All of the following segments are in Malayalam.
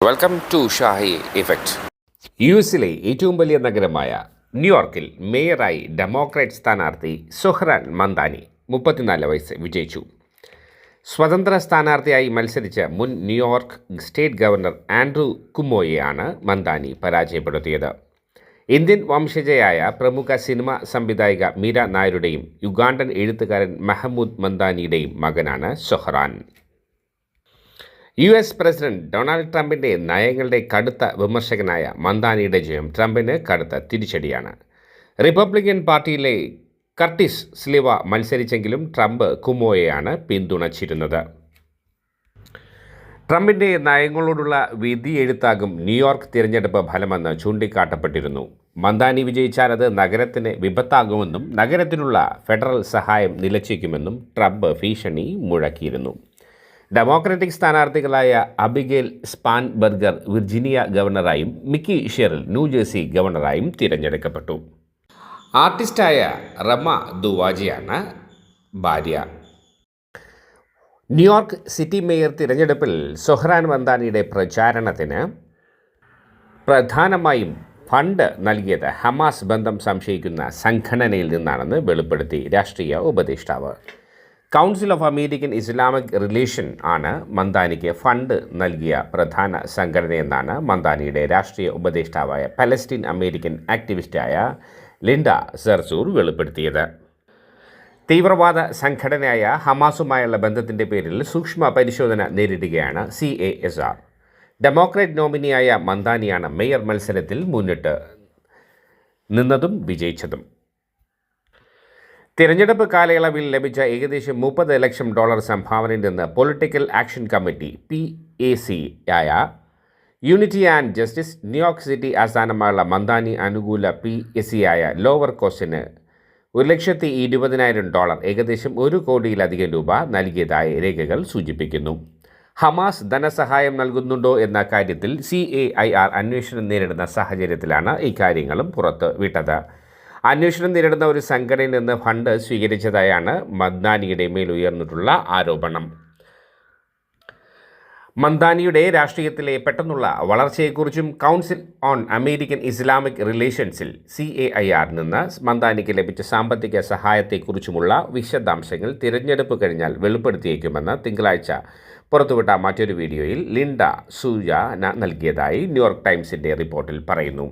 Welcome to Shahi effect. യുഎസിലെ ഏറ്റവും വലിയ നഗരമായ ന്യൂയോർക്കിൽ മേയറായി ഡെമോക്രാറ്റ് സ്ഥാനാർത്ഥി സുഹ്റാൻ മന്ദാനി 34 വയസ്സ് വിജയിച്ചു. സ്വതന്ത്ര സ്ഥാനാർത്ഥിയായി മത്സരിച്ച മുൻ ന്യൂയോർക്ക് സ്റ്റേറ്റ് ഗവർണർ ആൻഡ്രൂ കുമോയെയാണ് മന്ദാനി പരാജയപ്പെടുത്തിയത്. ഇന്ത്യൻ വംശജയായ പ്രമുഖ സിനിമാ സംവിധായിക മീര നായരുടെയും യുഗാണ്ടൻ എഴുത്തുകാരൻ മെഹമ്മൂദ് മന്ദാനിയുടെയും മകനാണ് സുഹ്റാൻ. US പ്രസിഡന്റ് ഡൊണാൾഡ് ട്രംപിൻ്റെ നയങ്ങളുടെ കടുത്ത വിമർശകനായ മന്ദാനിയുടെ ജയം ട്രംപിന് കടുത്ത തിരിച്ചടിയാണ്. റിപ്പബ്ലിക്കൻ പാർട്ടിയിലെ കർട്ടിസ് സ്ലിവ മത്സരിച്ചെങ്കിലും ട്രംപ് കുമോയെയാണ് പിന്തുണച്ചിരുന്നത്. ട്രംപിൻ്റെ നയങ്ങളോടുള്ള വിധിയെഴുത്താകും ന്യൂയോർക്ക് തിരഞ്ഞെടുപ്പ് ഫലമെന്ന് ചൂണ്ടിക്കാട്ടപ്പെട്ടിരുന്നു. മന്ദാനി വിജയിച്ചാൽ അത് നഗരത്തിന് വിപത്താകുമെന്നും നഗരത്തിനുള്ള ഫെഡറൽ സഹായം നിലച്ചേക്കുമെന്നും ട്രംപ് ഭീഷണി മുഴക്കിയിരുന്നു. ഡെമോക്രാറ്റിക് സ്ഥാനാർത്ഥികളായ അബിഗേൽ സ്പാൻബർഗർ വിർജീനിയ ഗവർണറായും മിക്കി ഷെറിൽ ന്യൂജേഴ്സി ഗവർണറായും തിരഞ്ഞെടുക്കപ്പെട്ടു. ആർട്ടിസ്റ്റായ റമ ദുവാജിയാണ് ഭാര്യ. ന്യൂയോർക്ക് സിറ്റി മേയർ തിരഞ്ഞെടുപ്പിൽ സുഹ്റാൻ മന്ദാനിയുടെ പ്രചാരണത്തിന് പ്രധാനമായും ഫണ്ട് നൽകിയത് ഹമാസ് ബന്ധം സംശയിക്കുന്ന സംഘടനയിൽ നിന്നാണെന്ന് വെളിപ്പെടുത്തി രാഷ്ട്രീയ ഉപദേഷ്ടാവ്. Council of American Islamic relation ആണ് മന്ദാനിക്ക് ഫണ്ട് നൽകിയ പ്രധാന സംഘടനയെന്നാണ് മന്ദാനിയുടെ രാഷ്ട്രീയ ഉപദേഷ്ടാവായ പലസ്തീൻ അമേരിക്കൻ ആക്ടിവിസ്റ്റായ ലിൻഡ സെർസൂർ വെളിപ്പെടുത്തിയത്. തീവ്രവാദ സംഘടനയായ ഹമാസുമായുള്ള ബന്ധത്തിൻ്റെ പേരിൽ സൂക്ഷ്മ പരിശോധന നേരിടുകയാണ് CASR. ഡെമോക്രാറ്റ് നോമിനിയായ മന്ദാനിയാണ് മേയർ മത്സരത്തിൽ മുന്നിട്ട് നിന്നതും വിജയിച്ചതും. തിരഞ്ഞെടുപ്പ് കാലയളവിൽ ലഭിച്ച ഏകദേശം $30 ലക്ഷം സംഭാവനയിൽ നിന്ന് പൊളിറ്റിക്കൽ ആക്ഷൻ കമ്മിറ്റി PAC ആയ unity and justice New York city ആസ്ഥാനമായുള്ള മന്ദാനി അനുകൂല PAC ആയ ലോവർ കോസ്റ്റിന് $1,20,000 ഏകദേശം $1 കോടിയിലധികം രൂപ നൽകിയതായി രേഖകൾ സൂചിപ്പിക്കുന്നു. ഹമാസ് ധനസഹായം നൽകുന്നുണ്ടോ എന്ന കാര്യത്തിൽ CAIR അന്വേഷണം നേരിടുന്ന സാഹചര്യത്തിലാണ് ഇക്കാര്യങ്ങളും പുറത്ത് വിട്ടത്. അന്വേഷണം നേരിടുന്ന ഒരു സംഘടനയിൽ നിന്ന് ഫണ്ട് സ്വീകരിച്ചതായാണ് മന്ദാനിയുടെ മേൽ ഉയർന്നിട്ടുള്ള ആരോപണം. മന്ദാനിയുടെ രാഷ്ട്രീയത്തിലെ പെട്ടെന്നുള്ള വളർച്ചയെക്കുറിച്ചും കൗൺസിൽ ഓൺ അമേരിക്കൻ ഇസ്ലാമിക് റിലേഷൻസിൽ CAIR നിന്ന് മന്ദാനിക്ക് ലഭിച്ച സാമ്പത്തിക സഹായത്തെക്കുറിച്ചുമുള്ള വിശദാംശങ്ങൾ തിരഞ്ഞെടുപ്പ് കഴിഞ്ഞാൽ വെളിപ്പെടുത്തിയേക്കുമെന്ന് തിങ്കളാഴ്ച പുറത്തുവിട്ട മറ്റൊരു വീഡിയോയിൽ ലിൻഡ സൂജാന നൽകിയതായി ന്യൂയോർക്ക് ടൈംസിൻ്റെ റിപ്പോർട്ടിൽ പറയുന്നു.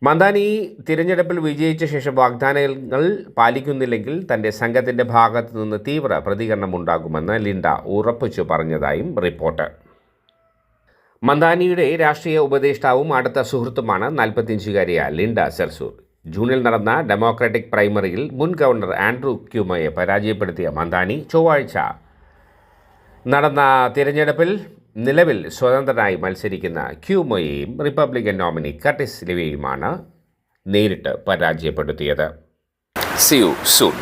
മന്ദാനി തിരഞ്ഞെടുപ്പിൽ വിജയിച്ച ശേഷം വാഗ്ദാനങ്ങൾ പാലിക്കുന്നില്ലെങ്കിൽ തൻ്റെ സംഘത്തിൻ്റെ ഭാഗത്തു നിന്ന് തീവ്ര പ്രതികരണമുണ്ടാകുമെന്ന് ലിൻഡ ഉറപ്പിച്ചു പറഞ്ഞതായും റിപ്പോർട്ട്. മന്ദാനിയുടെ രാഷ്ട്രീയ ഉപദേഷ്ടാവും അടുത്ത സുഹൃത്തുമാണ് 45-കാരിയായ ലിൻഡ സെർസൂർ. ജൂണിൽ നടന്ന ഡെമോക്രാറ്റിക് പ്രൈമറിയിൽ മുൻ ഗവർണർ ആൻഡ്രൂ ക്യുമോയെ പരാജയപ്പെടുത്തിയ മന്ദാനി ചൊവ്വാഴ്ച നടന്ന തിരഞ്ഞെടുപ്പിൽ നിലവിൽ സ്വതന്ത്രനായി മത്സരിക്കുന്ന ക്യുമോയെയും റിപ്പബ്ലിക്കൻ നോമിനി കർട്ടിസ് സ്ലിവയെയുമാണ് നേരിട്ട് പരാജയപ്പെടുത്തിയത്. See you soon.